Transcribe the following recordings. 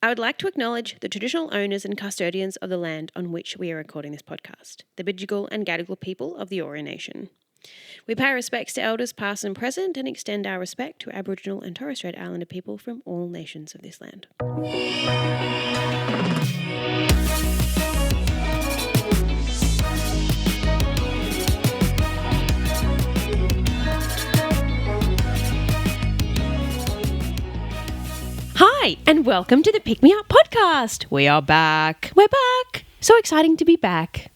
I would like to acknowledge the traditional owners and custodians of the land on which we are recording this podcast, the Bidjigal and Gadigal people of the Eora Nation. We pay respects to elders past and present and extend our respect to Aboriginal and Torres Strait Islander people from all nations of this land. Hi, and welcome to the Pick Me Up podcast. We are back. We're back. So exciting to be back.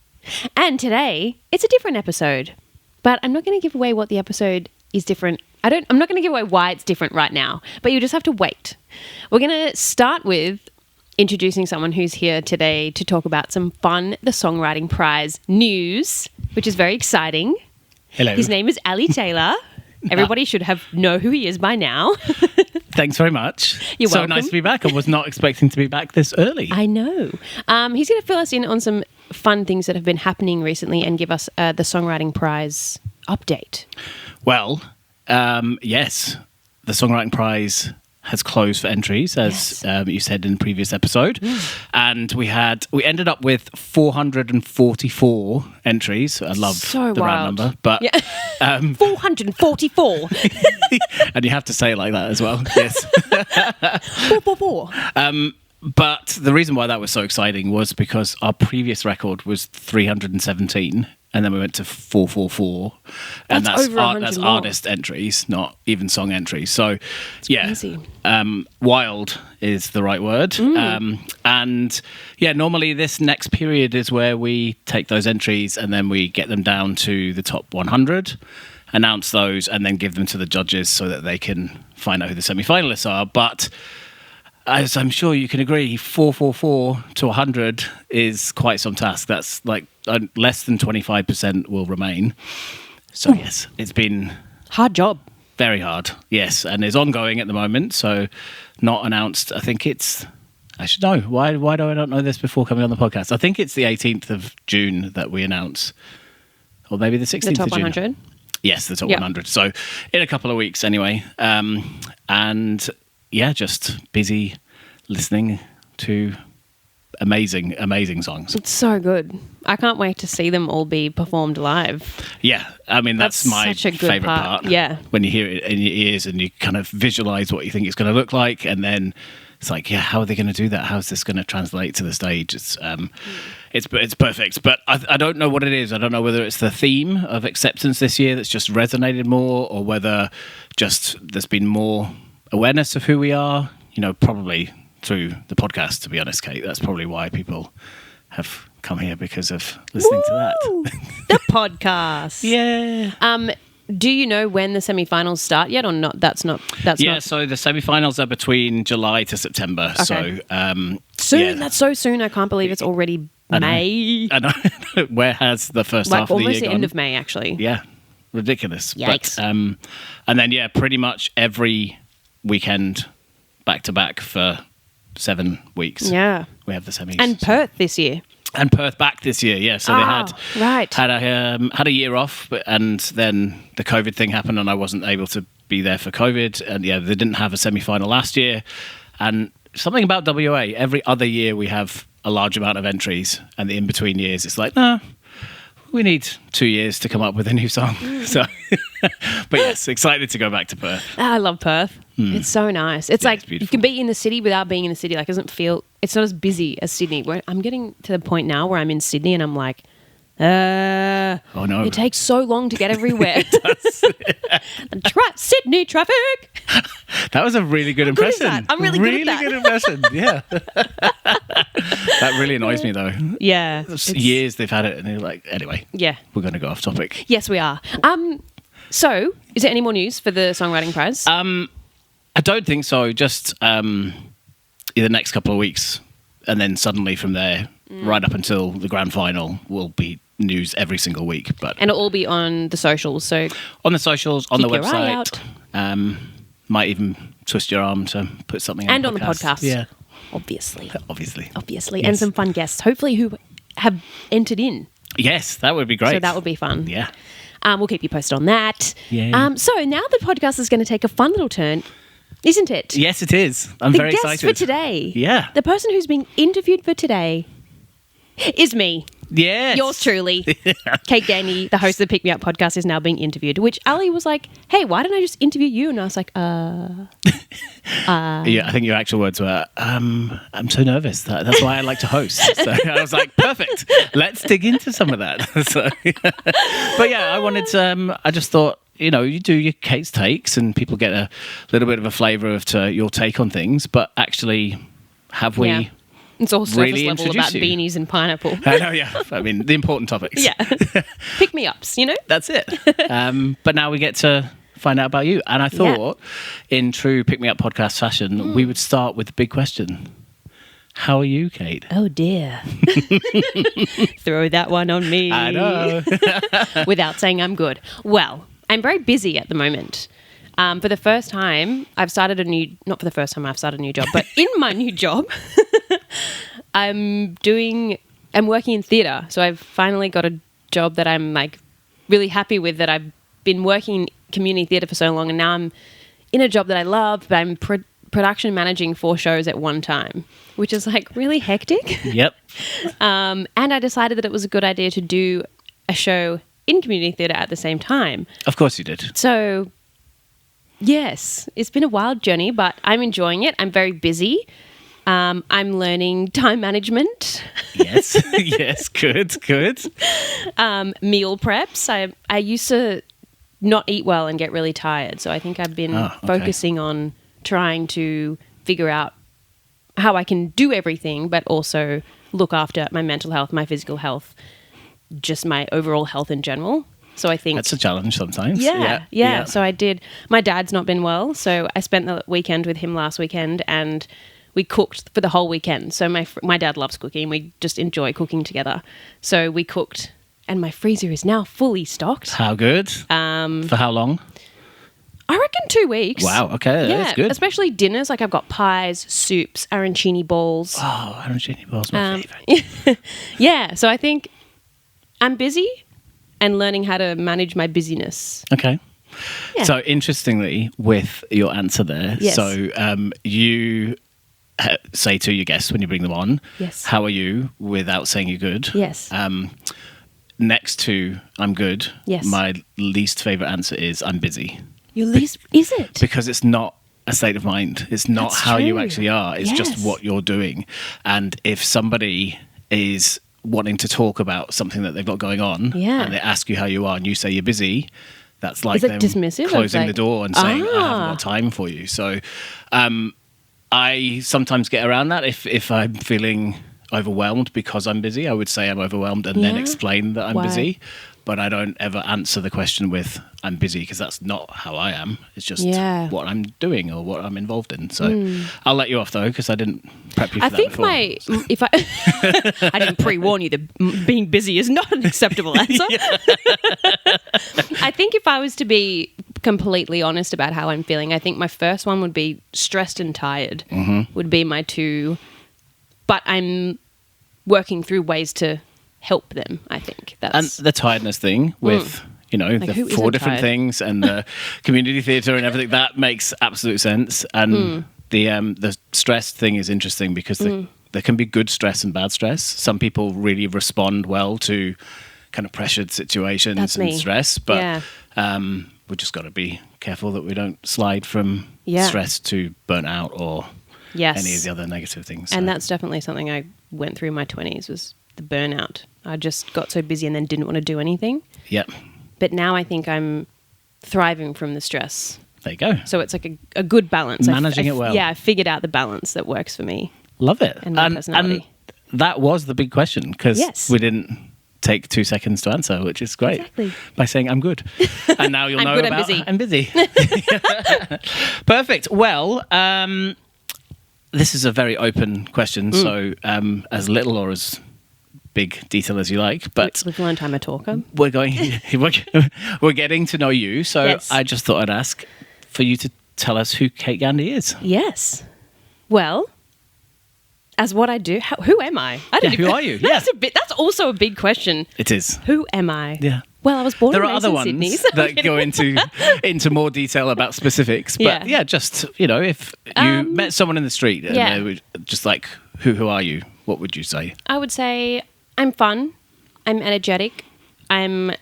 And today, it's a different episode. But I'm not going to give away what the episode is different. I'm not going to give away why it's different right now, but you just have to wait. We're going to start with introducing someone who's here today to talk about some fun, the Songwriting Prize news, which is very exciting. Hello. His name is Ali Taylor. Everybody should know who he is by now. Thanks very much. You're so welcome. Nice to be back. I was not expecting to be back this early. I know. He's going to fill us in on some fun things that have been happening recently and give us the Songwriting Prize update. Well, yes, the Songwriting Prize has closed for entries, as you said in the previous episode. And we ended up with 444 entries. I love So the round wild. number. But 444. and you have to say it like that as well. Yes. 444. But the reason why that was so exciting was because our previous record was 317, and then we went to 444, and That's over 100 that's more. artist entries, not even song entries. So, crazy. Wild is the right word. And normally this next period is where we take those entries and then we get them down to the top 100, announce those, and then give them to the judges so that they can find out who the semi-finalists are. But as I'm sure you can agree, 444 to 100 is quite some task. That's like less than 25% will remain. So yes, it's been Hard job. very hard. Yes, and is ongoing at the moment. So not announced. I think it's. I should know. Why do I not know this before coming on the podcast? I think it's the 18th of June that we announce, or maybe the 16th The top of June. 100. Yes, the top Yeah. 100. So in a couple of weeks anyway. And yeah, just busy listening to amazing songs. It's so good. I can't wait to see them all be performed live. Yeah, I mean, that's my such a good favourite part. Yeah. When you hear it in your ears and you kind of visualise what you think it's going to look like, and then it's like, yeah, how are they going to do that? How is this going to translate to the stage? It's perfect. But I don't know what it is. I don't know whether it's the theme of acceptance this year that's just resonated more, or whether just there's been more awareness of who we are. You know, probably through the podcast, to be honest, Kate. That's probably why people have come here, because of listening to Woo! that. The podcast. Yeah. Do you know when the semi-finals start yet, or not? That's not. So the semi-finals are between July to September. Okay. So Soon. yeah. That's so soon. I can't believe it's already May. I know. Where has the first half of the year almost the gone? end of May, actually. Yeah, ridiculous. Yikes. But, and then pretty much every weekend back to back for 7 weeks. Yeah. We have the semis. And Perth this year. And Perth back this year, yeah. So they had a year off, and then the COVID thing happened, and I wasn't able to be there for COVID. And they didn't have a semi-final last year. And something about WA, every other year we have a large amount of entries, and the in-between years it's like, no, we need 2 years to come up with a new song. So, but yes, excited to go back to Perth. I love Perth. It's so nice. It's like it's you beautiful. can be in the city without being in the city. Like, it doesn't feel. It's not as busy as Sydney. Where I'm getting to the point now where I'm in Sydney and I'm like, Oh no, it takes so long to get everywhere. Sydney traffic. that was a really good good is impression. that? I'm really good at that. good impression. Yeah, that really annoys me though. Yeah. Years they've had it, and they're like, anyway, Yeah. we're going to go off topic. Yes, we are. So, is there any more news for the Songwriting Prize? I don't think so. Just the next couple of weeks, and then suddenly from there, right up until the grand final, will be news every single week. But And it'll all be on the socials. So on the socials, on the keep your eye website, might even twist your arm to put something and on on the podcast. Yeah, Obviously. obviously. Obviously. Yes. And some fun guests, hopefully, who have entered in. Yes, that would be great. So that would be fun. Yeah. We'll keep you posted on that. Yeah. So now the podcast is going to take a fun little turn isn't it? Yes, it is. I'm The very guest excited. for today. Yeah. The person who's being interviewed for today is me. Yes. Yours truly. Kate Gandy, the host of the Pick Me Up podcast, is now being interviewed, which Ali was like, hey, why don't I just interview you? And I was like, Yeah, I think your actual words were, I'm so nervous. That's why I like to host. So I was like, perfect. Let's dig into some of that. So, but yeah, I just thought, you do your Kate's takes and people get a little bit of a flavour of your take on things, but actually have we... Yeah. It's all surface really level introduce about you. beanies and pineapple. I know, yeah. I mean, the important topics. Yeah. Pick me ups, That's it. But now we get to find out about you. And I thought, in true Pick Me Up podcast fashion, we would start with the big question. How are you, Kate? Oh, dear. Throw that one on me. I know. Without saying I'm good. Well, I'm very busy at the moment. For the first time, I've started not for the first time I've started a new job, but in my new job, I'm working in theatre. So I've finally got a job that I'm like really happy with, that I've been working in community theatre for so long. And now I'm in a job that I love, but I'm production managing 4 shows at one time, which is like really hectic. Yep. And I decided that it was a good idea to do a show in community theatre at the same time. Of course you did. So, yes, it's been a wild journey, but I'm enjoying it. I'm very busy. I'm learning time management. Yes. Yes. Good. Meal preps. I used to not eat well and get really tired. So I think I've been focusing on trying to figure out how I can do everything, but also look after my mental health, my physical health, just my overall health in general. So I think that's a challenge sometimes. Yeah. So I did. My dad's not been well, so I spent the weekend with him last weekend, and we cooked for the whole weekend. So my dad loves cooking. We just enjoy cooking together. So we cooked, and my freezer is now fully stocked. How good? For how long? I reckon 2 weeks. Wow. Okay, that's good. Especially dinners. Like I've got pies, soups, arancini balls. Oh, arancini balls, my favourite. Yeah. So I think I'm busy and learning how to manage my busyness. Okay. Yeah. So interestingly, with your answer there, Yes. so you say to your guests when you bring them on, Yes. how are you, without saying you're good. Yes. Next to I'm good, Yes. my least favourite answer is I'm busy. Your least, is it? Because it's not a state of mind. It's not That's how you true. actually are. It's just Yes. what you're doing. And if somebody is wanting to talk about something that they've got going on, Yeah. and they ask you how you are and you say you're busy, that's like Is it them dismissive? closing It's the door and saying, I haven't Ah. got time for you. So I sometimes get around that if I'm feeling overwhelmed because I'm busy. I would say I'm overwhelmed and then Yeah? explain that I'm Why? busy. But I don't ever answer the question with I'm busy, because that's not how I am. It's just Yeah. what I'm doing or what I'm involved in. So I'll let you off though, because I didn't prep you for I that think before. if I didn't pre-warn you that being busy is not an acceptable answer. I think if I was to be completely honest about how I'm feeling, I think my first one would be stressed and tired would be my 2. But I'm working through ways to help them, I think. And That's the tiredness thing with, Like, the who 4 isn't different tired? things and the community theatre and everything, that makes absolute sense. And the stress thing is interesting because there can be good stress and bad stress. Some people really respond well to kind of pressured situations That's and me. stress, but Yeah. we just got to be careful that we don't slide from Yeah. stress to burnout or yes. any of the other negative things. And So- that's definitely something I went through in my 20s was the burnout. I just got so busy and then didn't want to do anything. Yep. But now I think I'm thriving from the stress. There you go. So it's like a good balance. Managing it well. Yeah, I figured out the balance that works for me. Love it. And my personality. And that was the big question, because Yes. we didn't take 2 seconds to answer, which is great. Exactly. By saying I'm good. And now you'll I'm know good, I'm about busy. I'm busy. Perfect. Well, this is a very open question, so as little or as big detail as you like, but We've learned I'm a talker. we're getting to know you, so Yes. I just thought I'd ask for you to tell us who Kate Gandy is. Yes. Well, as what I do, who am I? I Yeah, who are you? That's also a big question. It is. Who am I? Yeah. Well, I was born There and are raised other in ones Sydney. So that go into more detail about specifics. But Yeah. just, if you met someone in the street and yeah. they were just like, who are you? What would you say? I would say I'm fun. I'm energetic. I'm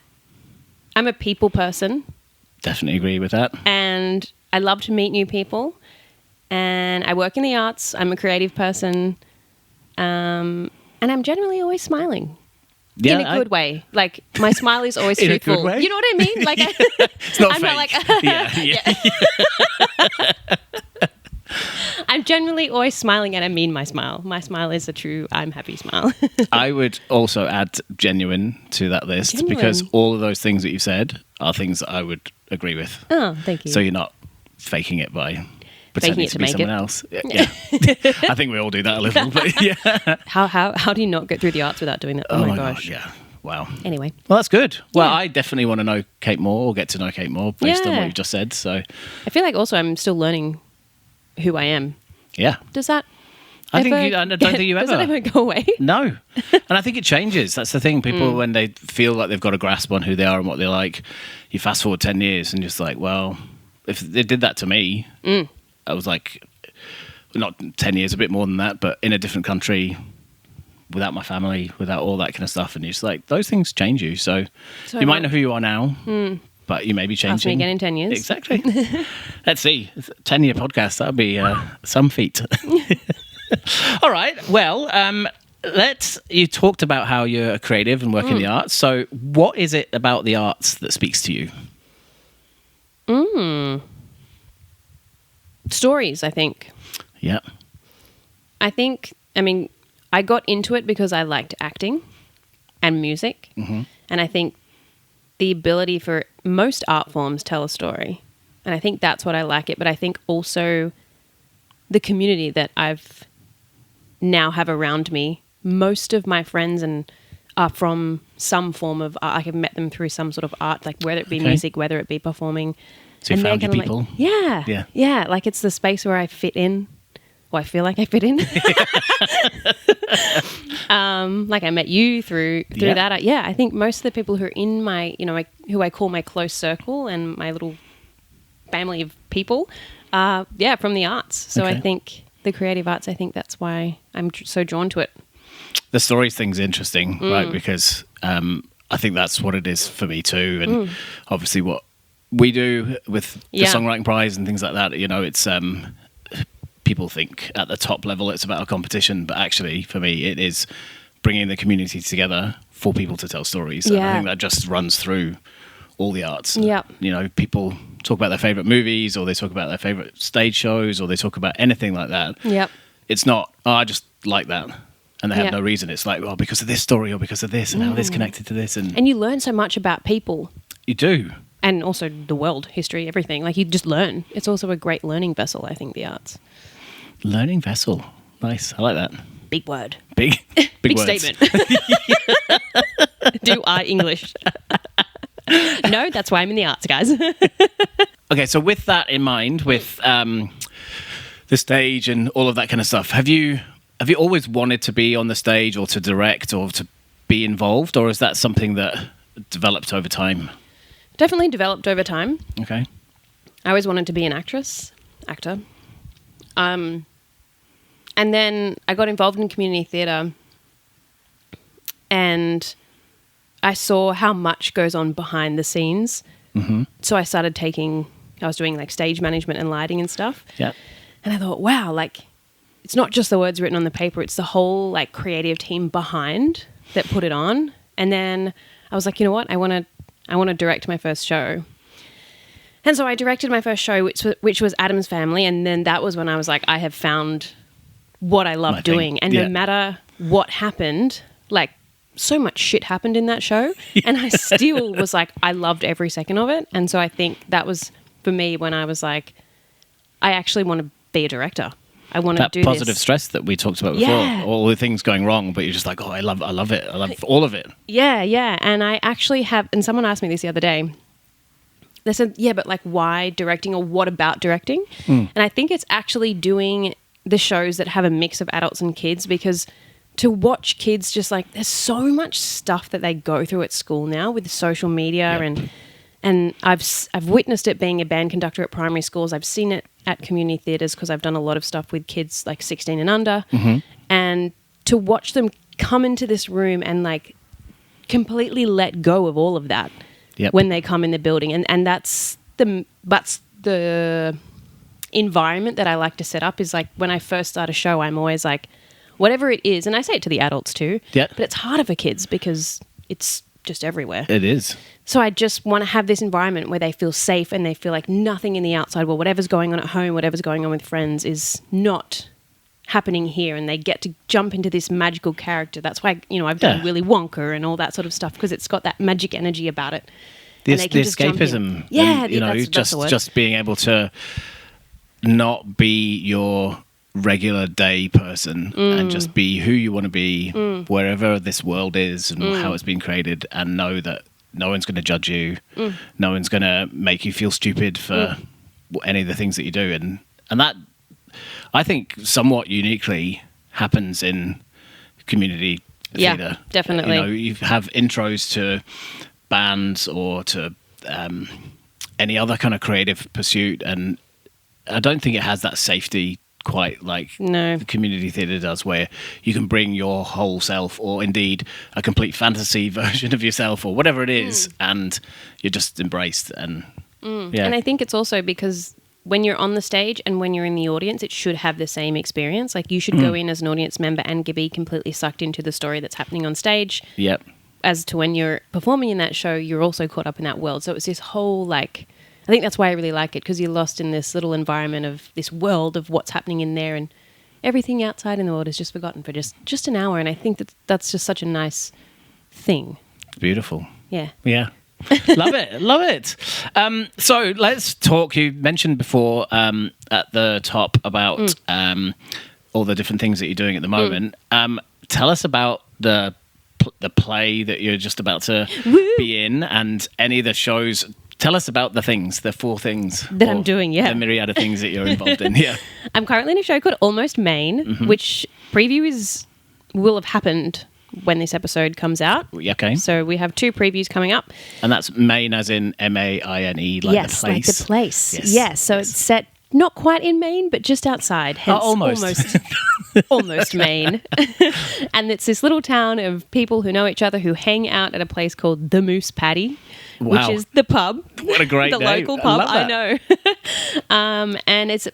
a people person. Definitely agree with that. And I love to meet new people. And I work in the arts. I'm a creative person. And I'm generally always smiling. Yeah, in a good way. Like, my smile is always In a truthful. good way? You know what I mean? Like, It's not I'm fake. not like... I'm generally always smiling, and I mean my smile. My smile is a true I'm happy smile. I would also add genuine to that list Genuine. because all of those things that you said are things that I would agree with. Oh, thank you. So you're not faking it by pretending it to to be make someone it. else. Yeah. I think we all do that a little, but yeah. How do you not get through the arts without doing that? Oh, my gosh. Yeah. Wow. Anyway. Well, that's good. Well, Yeah. I definitely want to know Kate more or get to know Kate more based on Yeah. what you've just said. So, I feel like also I'm still learning who I am. yeah. Does that I ever, don't think you does ever. that ever go away? No. And I think it changes. That's the thing. People, when they feel like they've got a grasp on who they are and what they like, you fast forward 10 years and just like, well, if they did that to me, I was like, not 10 years, a bit more than that, but in a different country, without my family, without all that kind of stuff. And you're just like, those things change you. So you might know who you are now, but you may be changing. Ask me again in 10 years. Exactly. Let's see. 10-year podcast, that would be some feat. All right. Well, you talked about how you're a creative and work in the arts. So what is it about the arts that speaks to you? Stories, I think. Yeah. I got into it because I liked acting and music. Mm-hmm. And I think the ability for most art forms tell a story. And I think that's what I like it. But I think also the community that I've now have around me, most of my friends are from some form of art. I've met them through some sort of art, like whether it be music, whether it be performing. So you found your kinda people? Like, yeah. Like it's the space where I fit in. Well, I feel like I fit in. Like I met you through that. I think most of the people who are in my, who I call my close circle and my little family of people, from the arts. So Okay. I think the creative arts, I think that's why I'm so drawn to it. The stories thing's interesting, right? Because I think that's what it is for me too. And obviously what we do with the Songwriting Prize and things like that, it's people think at the top level it's about a competition, but actually for me it is bringing the community together for people to tell stories. And I think that just runs through all the arts. Yep. People talk about their favorite movies, or they talk about their favorite stage shows, or they talk about anything like that. Yep. It's not, I just like that. And they have no reason. It's like, well, because of this story or because of this and how this connected to this. And you learn so much about people. You do. And also the world, history, everything. Like you just learn. It's also a great learning vessel, I think, the arts. Learning vessel. Nice. I like that. Big word. Big words. Statement. Do I English? No, that's why I'm in the arts, guys. Okay, so with that in mind, with the stage and all of that kind of stuff, have you always wanted to be on the stage or to direct or to be involved, or is that something that developed over time? Definitely developed over time. Okay. I always wanted to be an actor. And then I got involved in community theatre, and I saw how much goes on behind the scenes. Mm-hmm. So I was doing like stage management and lighting and stuff. Yeah. And I thought, wow, like it's not just the words written on the paper, it's the whole like creative team behind that put it on. And then I was like, you know what? I want to direct my first show. And so I directed my first show, which was Adam's Family. And then that was when I was like, I have found what I love doing. And no matter what happened, like so much shit happened in that show. And I still was like, I loved every second of it. And so I think that was for me when I was like, I actually want to be a director. I want to do that positive this. stress that we talked about before. Yeah. All the things going wrong, but you're just like, oh, I love it. I love all of it. Yeah. And I actually have, and someone asked me this the other day. They said, yeah, but like why directing, or what about directing? And I think it's actually doing the shows that have a mix of adults and kids, because to watch kids just like, there's so much stuff that they go through at school now with social media and I've witnessed it being a band conductor at primary schools. I've seen it at community theatres because I've done a lot of stuff with kids like 16 and under. And to watch them come into this room and like completely let go of all of that when they come in the building. And that's the environment that I like to set up is like when I first start a show, I'm always like, whatever it is, and I say it to the adults too, but it's harder for kids because it's just everywhere. It is. So I just want to have this environment where they feel safe and they feel like nothing in the outside world, whatever's going on at home, whatever's going on with friends is not happening here, and they get to jump into this magical character. That's why, I've done Willy Wonka and all that sort of stuff because it's got that magic energy about it. The escapism. Just being able to not be your regular day person and just be who you want to be wherever this world is and how it's been created, and know that no one's going to judge you, no one's going to make you feel stupid for any of the things that you do, and that I think somewhat uniquely happens in community theatre. Definitely. You have intros to bands or to any other kind of creative pursuit, and I don't think it has that safety quite like the community theatre does, where you can bring your whole self, or indeed a complete fantasy version of yourself, or whatever it is, and you're just embraced. And and I think it's also because when you're on the stage and when you're in the audience, it should have the same experience. Like you should go in as an audience member and be completely sucked into the story that's happening on stage. Yep. As to when you're performing in that show, you're also caught up in that world. So it's this whole like, I think that's why I really like it, because you're lost in this little environment of this world of what's happening in there, and everything outside in the world is just forgotten for just an hour. And I think that's just such a nice thing. Beautiful. Yeah. Yeah. Love it. So let's talk. You mentioned before at the top about all the different things that you're doing at the moment. Tell us about the play that you're just about to be in, and any of the shows. Tell us about the 4 things that I'm doing. The myriad of things that you're involved in. Yeah, I'm currently in a show called Almost Maine, which preview will have happened when this episode comes out. Okay. So we have 2 previews coming up. And that's Maine as in Maine, like the place. Like the place. Yes. So it's set not quite in Maine, but just outside. Hence almost Maine. And it's this little town of people who know each other who hang out at a place called the Moose Paddy, which is the pub. What a great the name. local pub. I know. And it's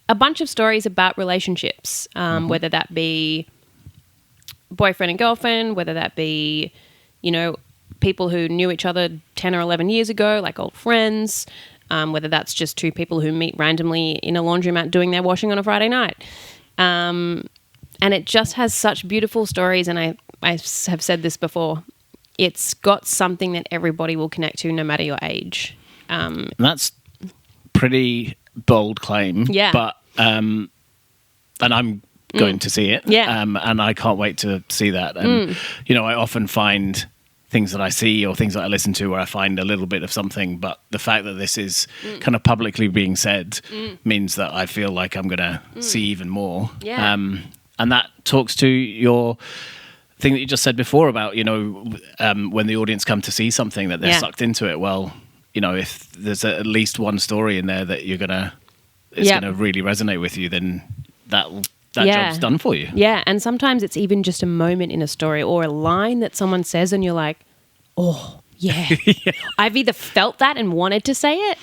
a bunch of stories about relationships, whether that be boyfriend and girlfriend, whether that be, people who knew each other 10 or 11 years ago, like old friends, whether that's just 2 people who meet randomly in a laundromat doing their washing on a Friday night. And it just has such beautiful stories, and I have said this before, it's got something that everybody will connect to no matter your age. And that's pretty bold claim. Yeah. But, and I'm going to see it. Yeah. And I can't wait to see that. And, I often find things that I see or things that I listen to where I find a little bit of something, but the fact that this is kind of publicly being said means that I feel like I'm going to see even more. Yeah. And that talks to your thing that you just said before about, when the audience come to see something that they're sucked into it. Well, if there's at least one story in there that it's gonna really resonate with you, then that job's done for you. Yeah, and sometimes it's even just a moment in a story or a line that someone says and you're like, oh, yeah. I've either felt that and wanted to say it,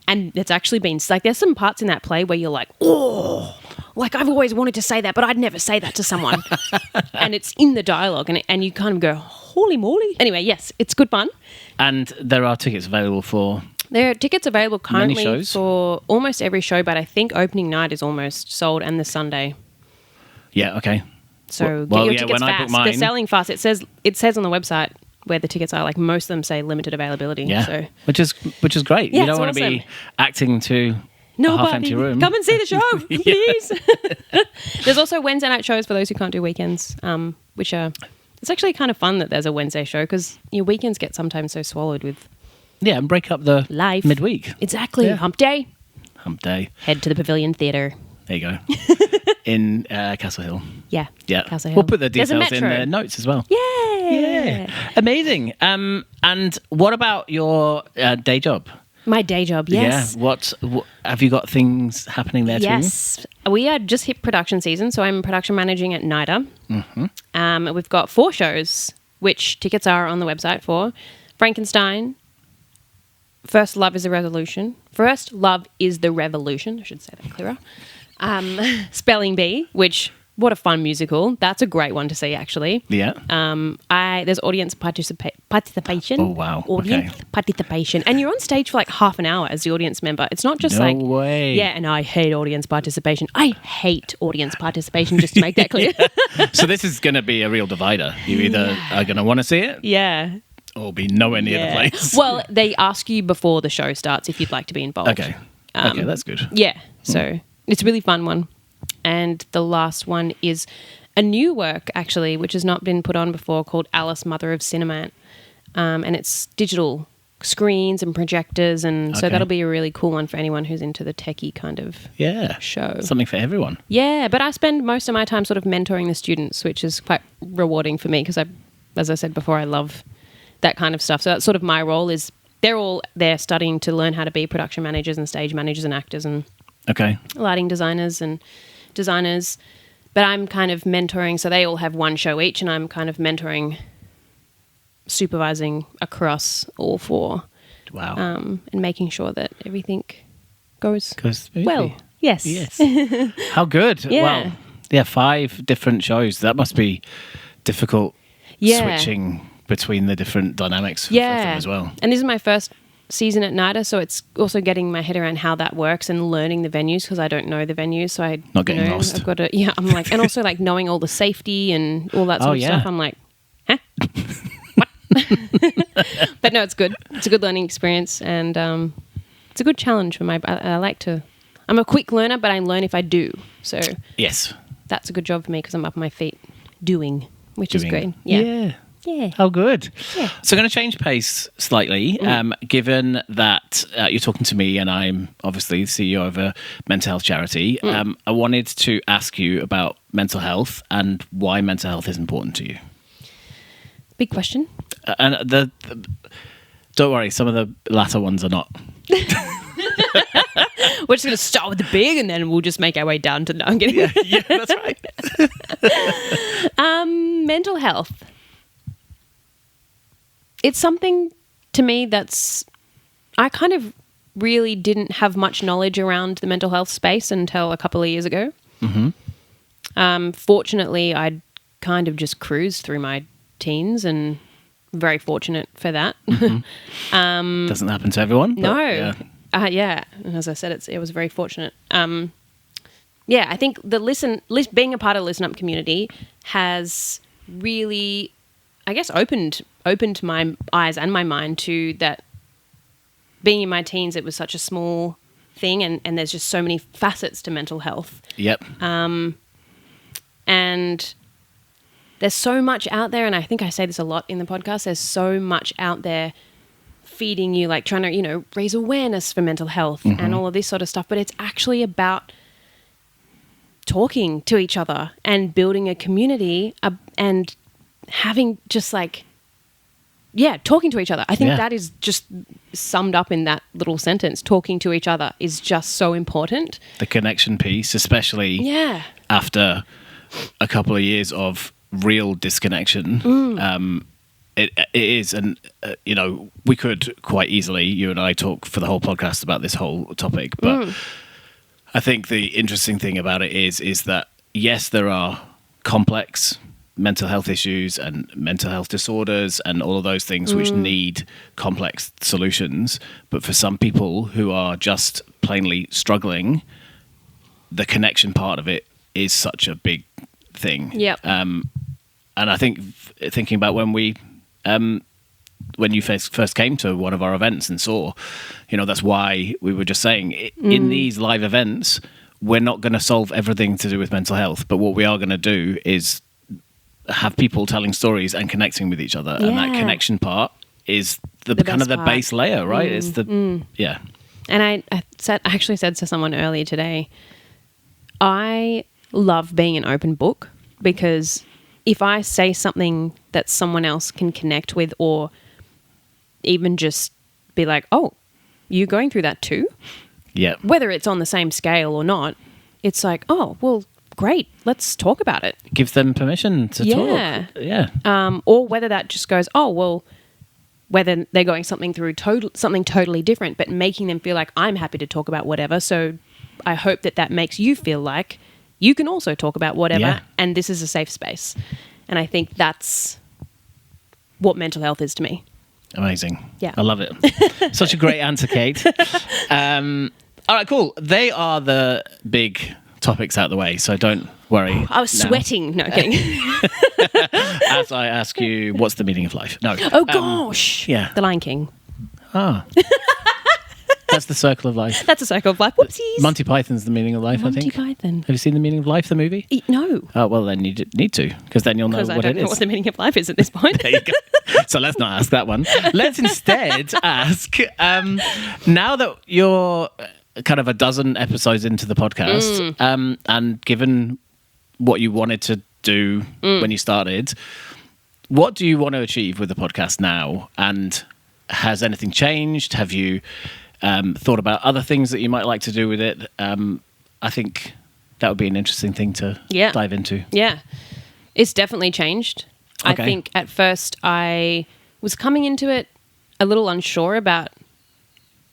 and it's actually been, like, there's some parts in that play where you're like, oh, like I've always wanted to say that, but I'd never say that to someone. And it's in the dialogue, and you kind of go, holy moly. Anyway, yes, it's good fun. And there are tickets available for... There are tickets available currently shows? For almost every show, but I think opening night is almost sold, and the Sunday. Yeah, okay. So get your tickets fast. They're selling fast. It says on the website where the tickets are, like most of them say limited availability. Yeah, so. which is great. Yeah, you don't want to be acting to a half-empty room. Come and see the show, please. There's also Wednesday night shows for those who can't do weekends, which are... It's actually kind of fun that there's a Wednesday show because your weekends get sometimes so swallowed with... Yeah, and break up the life midweek. Exactly. Yeah. Hump day. Hump day. Head to the Pavilion Theatre. There you go. in Castle Hill. Yeah. Yeah. Castle Hill. We'll put the There's a details in metro. the notes as well. Yeah. Amazing. And what about your day job? My day job, yes. Yeah. What have you got things happening there too? Yes. We are just hit production season, so I'm production managing at NIDA. Mm-hmm. We've got 4 shows, which tickets are on the website for. Frankenstein, First Love is the Revolution. First Love is the Revolution. I should say that clearer. Spelling Bee, which, what a fun musical. That's a great one to see, actually. Yeah. There's audience participation. Oh, wow. Audience participation. And you're on stage for like half an hour as the audience member. It's not just No like... way. Yeah, and I hate audience participation. I hate audience participation, just to make that clear. So this is going to be a real divider. You either are going to want to see it Yeah. or be nowhere near the place. Well, they ask you before the show starts if you'd like to be involved. Okay. Okay, that's good. Yeah, so it's a really fun one. And the last one is a new work, actually, which has not been put on before, called Alice, Mother of Cinnamant. And it's digital screens and projectors, and so Okay. that'll be a really cool one for anyone who's into the techie kind of Yeah. show. Something for everyone. Yeah, but I spend most of my time sort of mentoring the students, which is quite rewarding for me because, as I said before, I love that kind of stuff. So that's sort of my role is they're all there studying to learn how to be production managers and stage managers and actors and Okay. lighting designers and designers. But I'm kind of mentoring, so they all have one show each, and I'm kind of mentoring, supervising across all 4 Wow. and making sure that everything goes Smoothly. well. Yes. Yes. How good. Yeah. Wow. Yeah, 5 different shows. That must be difficult switching between the different dynamics for them as well. And this is my first season at NIDA, so it's also getting my head around how that works and learning the venues because I don't know the venues. So I Not getting lost. I've got to, I'm like, and also like knowing all the safety and all that sort of stuff. I'm like, huh? What? But no, it's good. It's a good learning experience, and it's a good challenge for I like to. I'm a quick learner, but I learn if I do. So Yes. that's a good job for me because I'm up on my feet doing, which is great. Yeah. Yeah. How good. Yeah. So I'm going to change pace slightly, given that you're talking to me and I'm obviously the CEO of a mental health charity. I wanted to ask you about mental health and why mental health is important to you. Big question. And don't worry, some of the latter ones are not. We're just going to start with the big and then we'll just make our way down to... No, I'm kidding. Yeah, that's right. Mental health. It's something to me that's... I kind of really didn't have much knowledge around the mental health space until a couple of years ago. Mm-hmm. Fortunately, I'd kind of just cruised through my teens and very fortunate for that. Mm-hmm. Doesn't happen to everyone. But No. Yeah. As I said, it was very fortunate. Yeah, I think the being a part of the Listen Up community has really, I guess, opened my eyes and my mind to that. Being in my teens, it was such a small thing, and there's just so many facets to mental health. Yep. And there's so much out there, and I think I say this a lot in the podcast, there's so much out there feeding you, like trying to, raise awareness for mental health and all of this sort of stuff. But it's actually about talking to each other and building a community and having just talking to each other. I think that is just summed up in that little sentence. Talking to each other is just so important. The connection piece, especially after a couple of years of real disconnection. It is, and we could quite easily, you and I, talk for the whole podcast about this whole topic, but I think the interesting thing about it is that, yes, there are complex mental health issues and mental health disorders and all of those things which need complex solutions, but for some people who are just plainly struggling, the connection part of it is such a big thing. Yep. And I think thinking about when you first came to one of our events and saw, that's why we were just saying in these live events, we're not going to solve everything to do with mental health, but what we are going to do is have people telling stories and connecting with each other. And that connection part is the kind of the part. base layer, right? It's And I actually said to someone earlier today, I love being an open book, because if I say something that someone else can connect with, or even just be like, oh, you're going through that too? Yeah. Whether it's on the same scale or not, it's like, oh, well, great, let's talk about it. Gives them permission to talk. Yeah. Or whether that just goes, oh, well, whether they're going something totally different, but making them feel like I'm happy to talk about whatever. So I hope that makes you feel like you can also talk about whatever, and this is a safe space. And I think that's what mental health is to me. Amazing. Yeah. I love it. Such a great answer, Kate. All right, cool. They are the big topics out of the way, so don't worry. I was sweating. No, kidding. As I ask you, what's the meaning of life? No. Oh, gosh. Yeah. The Lion King. Ah. That's the circle of life. That's a circle of life. Whoopsies. Monty Python's the meaning of life, I think. Monty Python. Have you seen The Meaning of Life, the movie? No. Oh, well, then you need to, because then you'll know what it is. Because I don't know what the meaning of life is at this point. There you go. So let's not ask that one. Let's instead ask, now that you're kind of a dozen episodes into the podcast, and given what you wanted to do when you started, what do you want to achieve with the podcast now? And has anything changed? Have you thought about other things that you might like to do with it? I think that would be an interesting thing to dive into. Yeah. It's definitely changed. Okay. I think at first I was coming into it a little unsure about,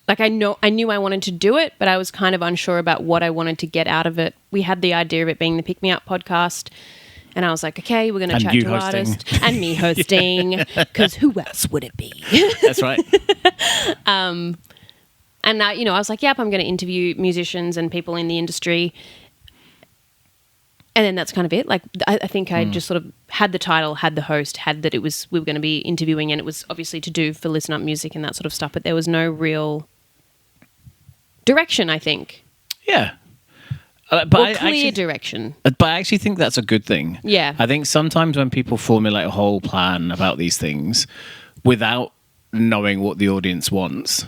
like, I knew I wanted to do it, but I was kind of unsure about what I wanted to get out of it. We had the idea of it being the Pick Me Up podcast, and I was like, okay, we're going to chat to artists. And me hosting, because who else would it be? That's right. And I was like, yep, I'm going to interview musicians and people in the industry. And then that's kind of it. Like, I think I just sort of had the title, had the host, had that we were going to be interviewing, and it was obviously to do for Listen Up Music and that sort of stuff, but there was no real direction, I think. Yeah. But clear direction. But I actually think that's a good thing. Yeah. I think sometimes when people formulate a whole plan about these things without knowing what the audience wants,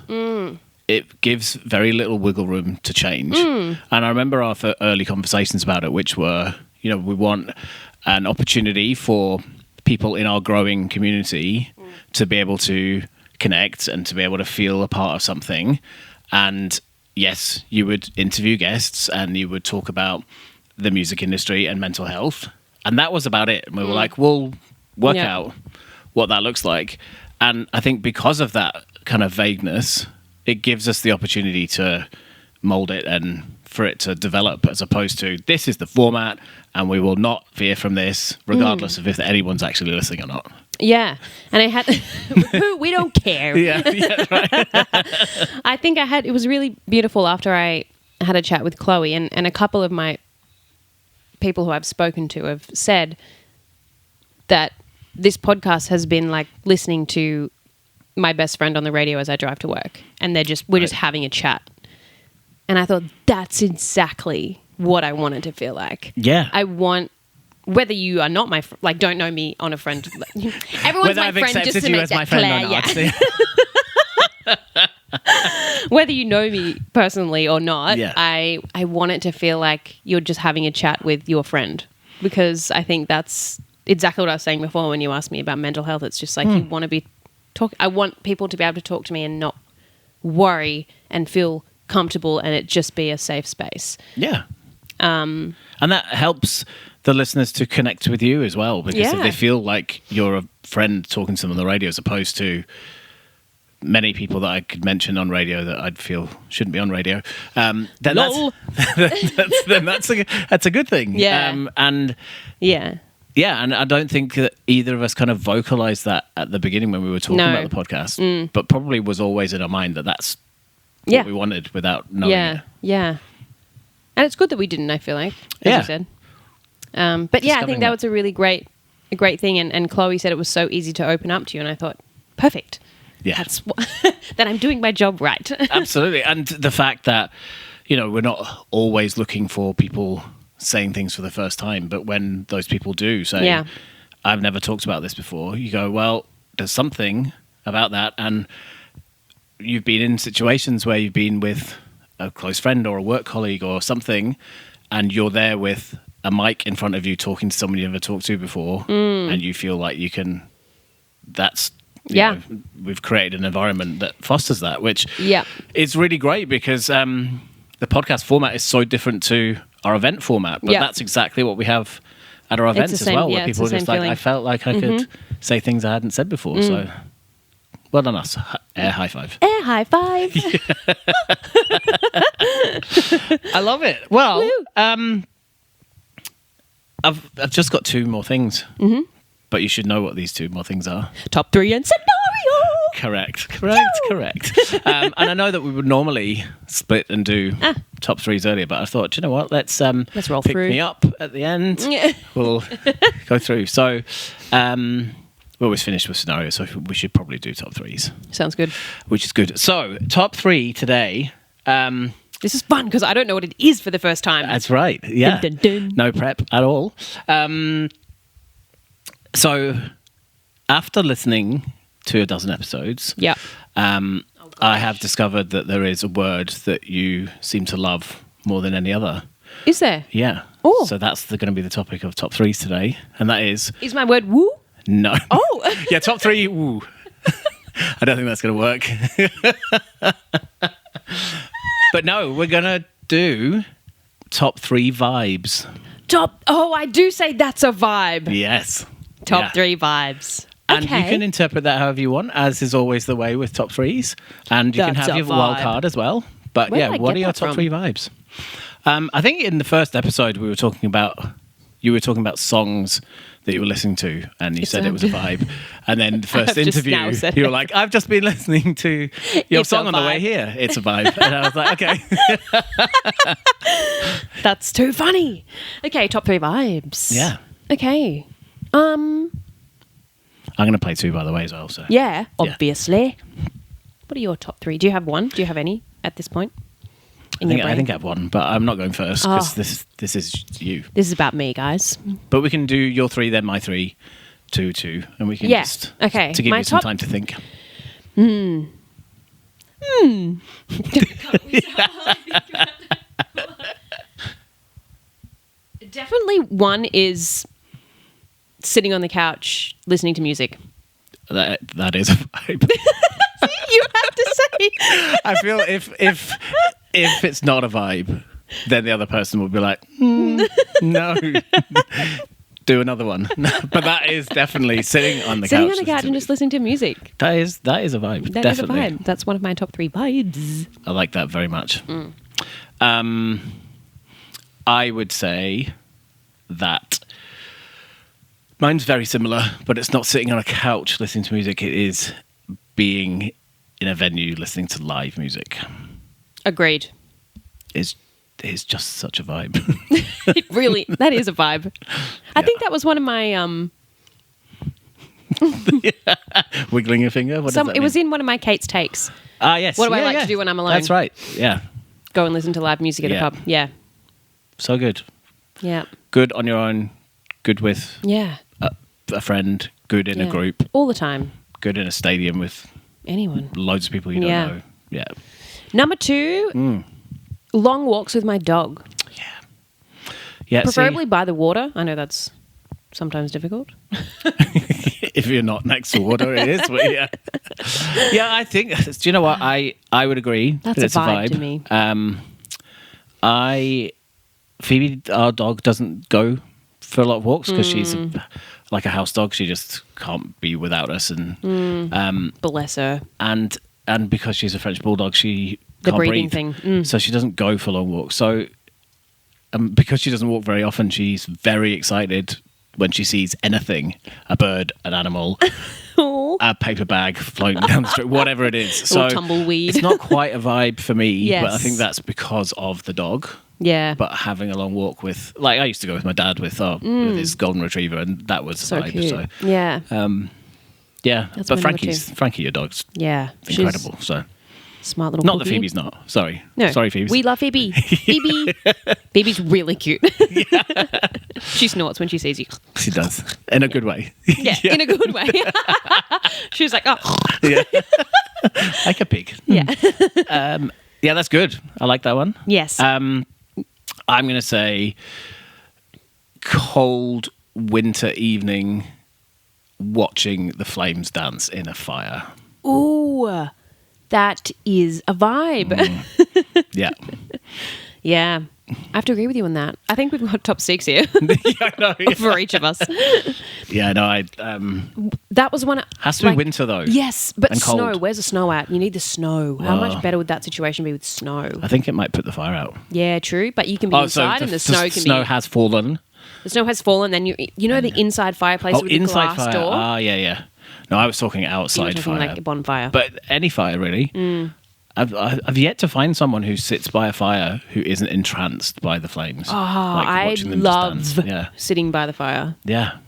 it gives very little wiggle room to change. And I remember our early conversations about it, which were, we want an opportunity for people in our growing community to be able to connect and to be able to feel a part of something. And yes, you would interview guests and you would talk about the music industry and mental health. And that was about it. And we were like, we'll work out what that looks like. And I think because of that kind of vagueness, it gives us the opportunity to mold it and for it to develop, as opposed to this is the format and we will not veer from this regardless of if anyone's actually listening or not. Yeah. And I had, we don't care. Yeah, right. I think it was really beautiful after I had a chat with Chloe, and a couple of my people who I've spoken to have said that this podcast has been like listening to my best friend on the radio as I drive to work, and we're just having a chat. And I thought that's exactly what I wanted to feel like. Yeah. I want, whether you are not my don't know me on a friend. Everyone's whether my I've friend, just to you make as that my friend clear. Or not. Whether you know me personally or not, Yeah. I want it to feel like you're just having a chat with your friend, because I think that's exactly what I was saying before when you asked me about mental health. It's just like you want to be I want people to be able to talk to me and not worry and feel comfortable, and it just be a safe space. Yeah. And that helps the listeners to connect with you as well, because if they feel like you're a friend talking to them on the radio, as opposed to many people that I could mention on radio that I'd feel shouldn't be on radio, then that's a good thing. Yeah. Yeah, and I don't think that either of us kind of vocalized that at the beginning when we were talking about the podcast, but probably was always in our mind that that's what we wanted without knowing it. Yeah. And it's good that we didn't, I feel like, as you said. But yeah, I think that was a really great thing. And Chloe said it was so easy to open up to you. And I thought, perfect. Yeah. That I'm doing my job right. Absolutely. And the fact that, we're not always looking for people saying things for the first time, but when those people do say, I've never talked about this before, you go, well, there's something about that. And you've been in situations where you've been with a close friend or a work colleague or something, and you're there with a mic in front of you talking to someone you never talked to before, and you feel like you can. That's you know, we've created an environment that fosters that, which is really great because the podcast format is so different to our event format. But that's exactly what we have at our events as well, where people are just like, I felt like I could say things I hadn't said before. So, well done us. Air high five. Air high five. I love it. Well, I've just got 2 more things. But you should know what these 2 more things are. Top 3 and scenario. Correct. And I know that we would normally split and do top 3s earlier, but I thought, do you know what? Let's roll pick through. Me up at the end. We'll go through. So we always finish with scenarios, so we should probably do top 3s. Sounds good. Which is good. So top 3 today. This is fun because I don't know what it is for the first time. That's right. Yeah. Dun, dun, dun. No prep at all. So, after listening to a dozen episodes, I have discovered that there is a word that you seem to love more than any other. Is there? Yeah. Oh. So that's going to be the topic of top 3s today, and that is... Is my word woo? No. Oh. Yeah, top 3, woo. I don't think that's going to work. But no, we're going to do top 3 vibes. I do say that's a vibe. Yes. Top 3 vibes. And you can interpret that however you want, as is always the way with top 3s. And you can have your wild card as well. But what are your top 3 vibes? I think in the first episode you were talking about songs that you were listening to, and you said it was a vibe. And then the first interview, you were like, I've just been listening to your song on the way here. It's a vibe. And I was like, okay. That's too funny. Okay, top 3 vibes. Yeah. Okay. I'm going to play 2, by the way, as well. So. Yeah, obviously. What are your top 3? Do you have one? Do you have any at this point? I think I have one, but I'm not going first because this is you. This is about me, guys. But we can do your 3, then my 3, 2, and we can just to give you some time to think. Definitely one is sitting on the couch listening to music. That is a vibe. You have to say. I feel if it's not a vibe, then the other person will be like, no, do another one. But that is definitely sitting on the couch and just listening to music. That is a vibe. That definitely. is a vibe. That's one of my top 3 vibes. I like that very much. I would say that mine's very similar, but it's not sitting on a couch listening to music. It is being in a venue listening to live music. Agreed. It's just such a vibe. It really, that is a vibe. I think that was one of my wiggling your finger. What does that mean? It was in one of my Kate's takes. Yes. What do I like to do when I'm alone? That's right. Yeah. Go and listen to live music at a pub. Yeah. So good. Yeah. Good on your own. Good with a friend. Good in a group. All the time. Good in a stadium with anyone. Loads of people you don't know. Yeah. Number 2, long walks with my dog. Yeah. Preferably by the water. I know that's sometimes difficult. If you're not next to water, it is. But yeah, I think. Do you know what? I would agree. That's a vibe to me. Phoebe, our dog, doesn't go for a lot of walks because she's like a house dog. She just can't be without us, and bless her. And because she's a French bulldog, she the can't breathing breathe. thing. So she doesn't go for long walks. So because she doesn't walk very often, she's very excited when she sees anything, a bird, an animal, a paper bag floating down the street, whatever it is. So tumbleweed. It's not quite a vibe for me, Yes. but I think that's because of the dog. Yeah. But having a long walk with, like I used to go with my dad with his golden retriever, and that was so a vibe. cute. So yeah. Yeah. That's But my number 2. Frankie, your dog's incredible. So smart little not cookie. that Phoebe's not. Sorry. No. Sorry, Phoebe. We love Phoebe. Phoebe. Phoebe's really cute. She snorts when she sees you. She does. In a good way. Yeah, in a good way. She was like, oh. Yeah. Like a pig. Yeah. Yeah, that's good. I like that one. Yes. I'm going to say cold winter evening watching the flames dance in a fire. Ooh, that is a vibe. Yeah. Yeah. I have to agree with you on that. I think we've got top 6 here Yeah, I know. Yeah. for each of us. Yeah, no, That was one. has to be winter though. Yes, but And snow. cold. Where's the snow at? You need the snow. How much better would that situation be with snow? I think it might put the fire out. Yeah, true. But you can be inside, and the snow can be. has fallen. The snow has fallen. Then you know the inside fireplace with the inside glass fire. door. Ah, yeah. No, I was talking outside talking fire. like a bonfire. But any fire, really. I've yet to find someone who sits by a fire who isn't entranced by the flames. Oh, I watching them love just dance. Yeah. sitting by the fire. Yeah.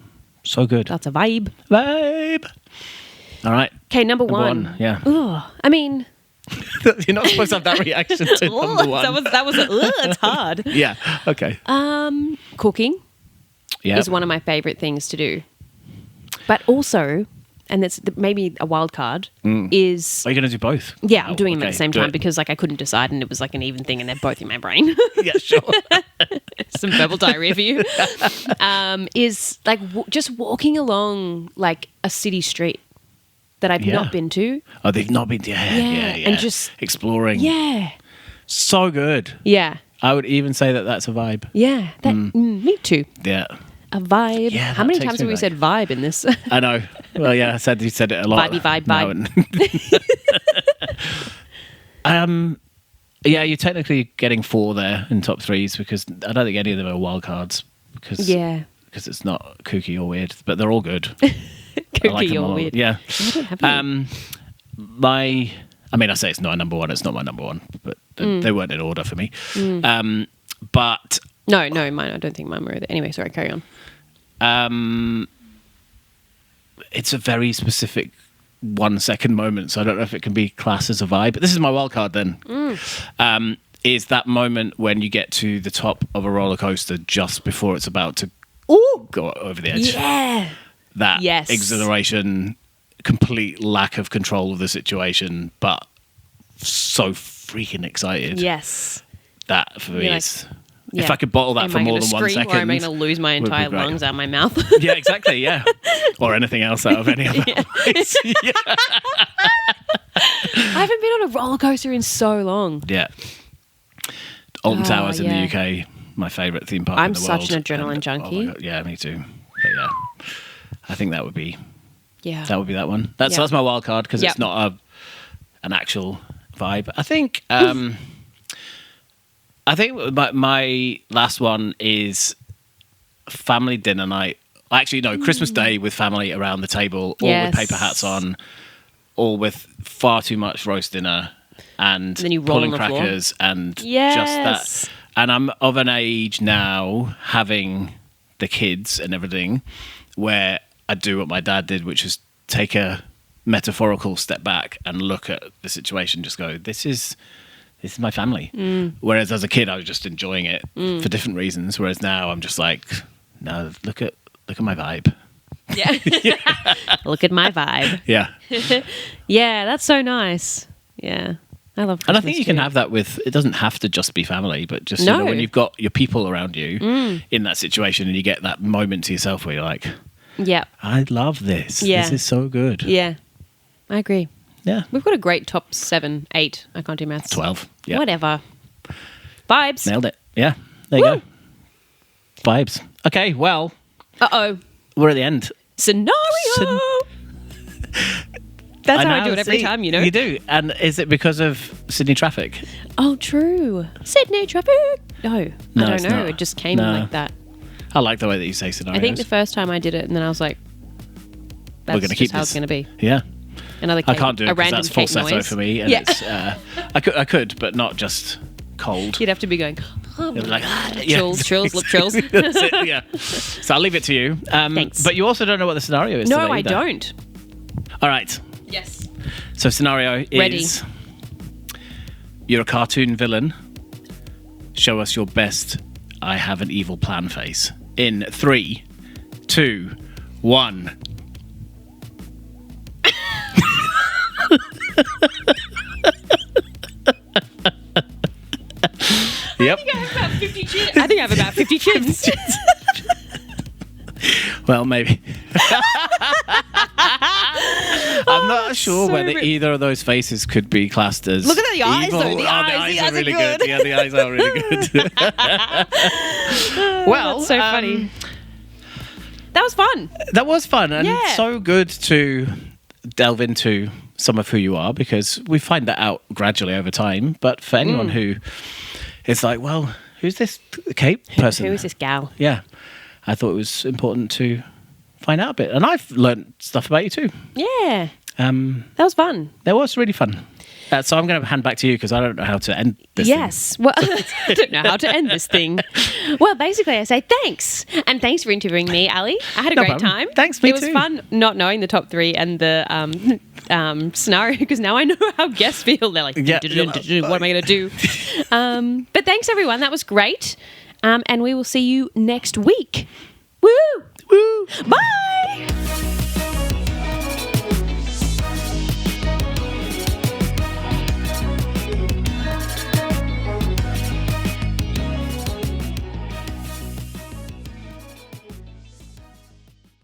So good. That's a vibe. Vibe. All right. Okay, number one. Yeah. Ugh. I mean, You're not supposed to have that reaction to number one. that was it's hard. Yeah. Okay. Cooking Yeah. is one of my favorite things to do. But also, and it's maybe a wild card, is... Are you going to do both? Yeah, I'm doing them at Okay, the same do time it. because I couldn't decide and it was like an even thing and they're both in my brain. Yeah, sure. Some verbal diarrhea for you. Is like just walking along like a city street that I've not been to. Oh, they've not been. Yeah. And just... exploring. Yeah. So good. Yeah. I would even say that that's a vibe. Yeah. Me too. Yeah. A vibe. Yeah, How that many takes times me have we back. said vibe in this? I know. Well, yeah, you said it a lot. Vibey, vibe, now and- yeah, you're technically getting 4 there in top 3s because I don't think any of them are wild cards because it's not kooky or weird, but they're all good. Kooky I like them or all. weird. Yeah. I don't have any. I say it's not a number one. It's not my number one, but they weren't in order for me. But No, mine. I don't think mine were either. Anyway, sorry, carry on. it's a very specific 1 second moment, so I don't know if it can be classed as a vibe. But this is my wild card then. Is that moment when you get to the top of a roller coaster just before it's about to go over the edge. Yeah. That Yes. exhilaration, complete lack of control of the situation, but so freaking excited. Yes. That for me You're like, is... yeah. If I could bottle that Am for I more gonna than 1 scream second... or am I going to lose my would be entire great. lungs out of my mouth? Yeah, exactly, yeah. Or anything else out of any other place. Yeah. I haven't been on a roller coaster in so long. Yeah. Alton Oh, Towers in yeah. the UK, my favourite theme park I'm in the world. such an adrenaline And- junkie. Oh my God, yeah, me too. But yeah, I think that would be Yeah. that one. That's my wild card because Yep. it's not an actual vibe. I think my last one is family dinner night. Actually, no, Christmas Day with family around the table, all Yes. with paper hats on, all with far too much roast dinner and then you roll pulling on the floor. crackers and Yes. just that. And I'm of an age now, having the kids and everything, where I do what my dad did, which is take a metaphorical step back and look at the situation, just go, this is my family. Whereas as a kid, I was just enjoying it for different reasons. Whereas now I'm just like, no, look at my vibe. Yeah. Look at my vibe. Yeah. Yeah, that's so nice. Yeah. I love Christmas And I think you can too. have that with, it doesn't have to just be family, but just, No. when you've got your people around you in that situation and you get that moment to yourself where you're like, Yeah. I love this. Yeah. This is so good. Yeah. I agree. Yeah. We've got a great top 7, 8. I can't do maths. 12. Yeah. Whatever. Vibes. Nailed it. Yeah. There you Woo. go. Vibes. Okay, well, Uh-oh. we're at the end. Scenario. That's how I do it every See, time, you know. You do. And is it because of Sydney traffic? Oh, true. Sydney traffic. No, I No, don't it's know. not. It just came No. like that. I like the way that you say scenarios. I think the first time I did it, and then I was like, "That's gonna just keep how this. it's going to be." Yeah. Another I cake, can't do it a because random that's cake falsetto noise. for me. And Yeah. it's, I could, but not just cold. You'd have to be going. It was like, Trills, trills, lip trills. That's it, yeah. So I'll leave it to you. Thanks. But you also don't know what the scenario is. No, today I either. don't. All right. Yes. So scenario Ready. is you're a cartoon villain. Show us your best I have an evil plan face. In 3, 2, 1. Yep. I think I have about 50 chins. Well, maybe. I'm not sure so whether good. either of those faces could be classed as Look at the eyes, evil. though. The eyes are are really good. good. Yeah, the eyes are really good. Well, That's so funny. That was fun. That was fun, and Yeah. so good to delve into some of who you are, because we find that out gradually over time. But for anyone who is like, well, who's this Kate person? Who is this gal? Yeah, I thought it was important to find out a bit, and I've learned stuff about you too. Yeah. That was fun. That was really fun. So I'm going to hand back to you because I don't know how to end this. Yes. Well, I don't know how to end this thing. Well, basically, I say thanks. And thanks for interviewing me, Ali. I had a No great problem. time. Thanks, me It was too. fun not knowing the top three and the scenario, because now I know how guests feel. They're like, Yeah. what am I going to do? But thanks, everyone. That was great. And we will see you next week. Woo! Woo! Bye!